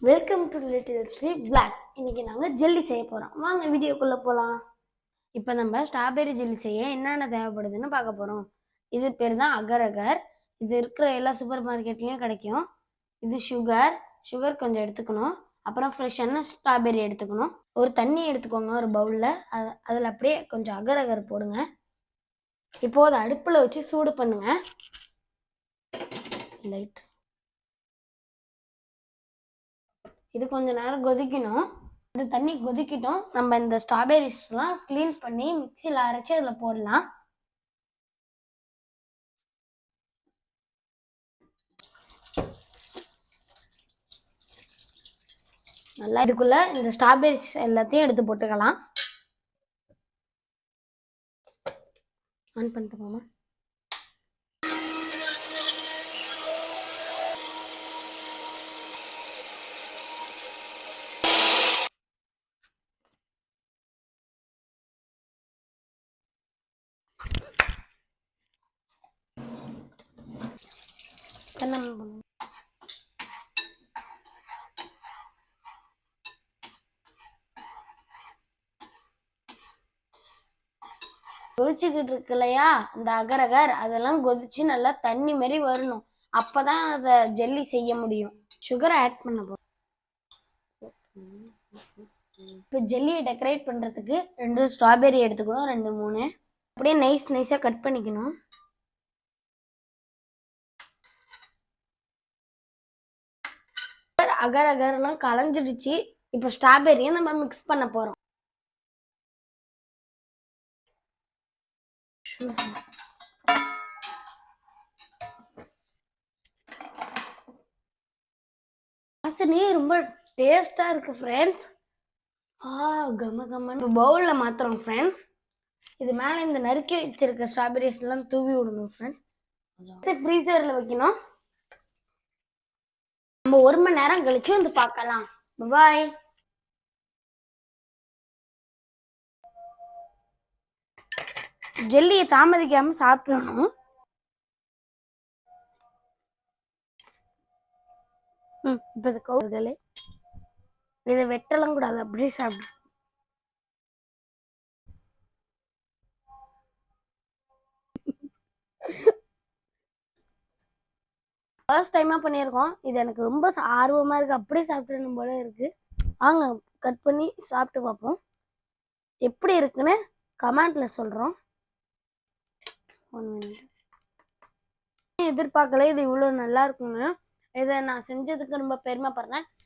Welcome to little Sri blogs. இன்னைக்கு நாங்கள் jelly செய்ய போகிறோம். வாங்க வீடியோக்குள்ளே போகலாம். இப்போ நம்ம ஸ்ட்ராபெரி ஜெல்லி செய்ய என்னென்ன தேவைப்படுதுன்னு பார்க்க போகிறோம். இது பேர் தான் அகர் அகர். இது இருக்கிற எல்லா சூப்பர் மார்க்கெட்லேயும் கிடைக்கும். இது சுகர் கொஞ்சம் எடுத்துக்கணும். அப்புறம் ஃப்ரெஷ்ஷான ஸ்ட்ராபெரி எடுத்துக்கணும். ஒரு தண்ணி எடுத்துக்கோங்க ஒரு பவுலில். அதில் அப்படியே கொஞ்சம் அகர் அகர் போடுங்க. இப்போது அதை அடுப்பில் வச்சு சூடு பண்ணுங்க. லைட் இது கொஞ்ச நேரம் கொதிக்கணும். இந்த தண்ணி கொதிக்கட்டும். நம்ம இந்த ஸ்ட்ராபெரிஸ்லாம் க்ளீன் பண்ணி மிக்சியில் அரைச்சி அதில் போடலாம். நல்லா இதுக்குள்ள இந்த ஸ்ட்ராபெரிஸ் எல்லாத்தையும் எடுத்து போட்டுக்கலாம். ஆன் பண்ணிட்டு போமா. கொதிச்சுக்கிட்டு இருக்கு இல்லையா அந்த அகரகர், அதெல்லாம் கொதிச்சு நல்லா தண்ணி மாதிரி வரணும். அப்பதான் அதை ஜெல்லி செய்ய முடியும். சுகரை ஆட் பண்ண போறோம். இப்போ ஜெல்லியை டெக்கரேட் பண்றதுக்கு 2 ஸ்ட்ராபெரி எடுத்துக்கணும். 2 3 அப்படியே நைஸா கட் பண்ணிக்கணும். அகர் அகர்லாம் களைஞ்சிடுச்சு. இப்போ ஸ்ட்ராபெரியை நம்ம மிக்ஸ் பண்ண போறோம். வாசனையே ரொம்ப டேஸ்டா இருக்கு ஃப்ரெண்ட்ஸ். கம கமன்னு பவுல்ல மாத்துறோம் ஃப்ரெண்ட்ஸ். இது மேலே இந்த நறுக்கி வச்சிருக்க ஸ்ட்ராபெரிஸ் எல்லாம் தூவி விடணும் ஃப்ரெண்ட்ஸ். ஃப்ரீசர்ல வைக்கணும். நம்ம 1 மணி நேரம் கழிச்சு வந்து பார்க்கலாம். பாய். ஜெல்லியை தாமதிக்காம சாப்பிடணும். இப்போ இது கவுர்களே, இதை வெட்டலாம் கூடாது, அப்படியே சாப்பிடு. ஃபர்ஸ்ட் டைமாக பண்ணியிருக்கோம். இது எனக்கு ரொம்ப ஆர்வமாக இருக்குது. அப்படியே சாப்பிடணும் போல இருக்குது. வாங்க கட் பண்ணி சாப்பிட்டு பார்ப்போம். எப்படி இருக்குன்னு கமெண்ட்ல சொல்கிறோம். 1 மினிட். எதிர்பார்க்கல இது இவ்வளோ நல்லா இருக்குங்க. இதை நான் செஞ்சதுக்கு ரொம்ப பெருமைப்படுறேன்.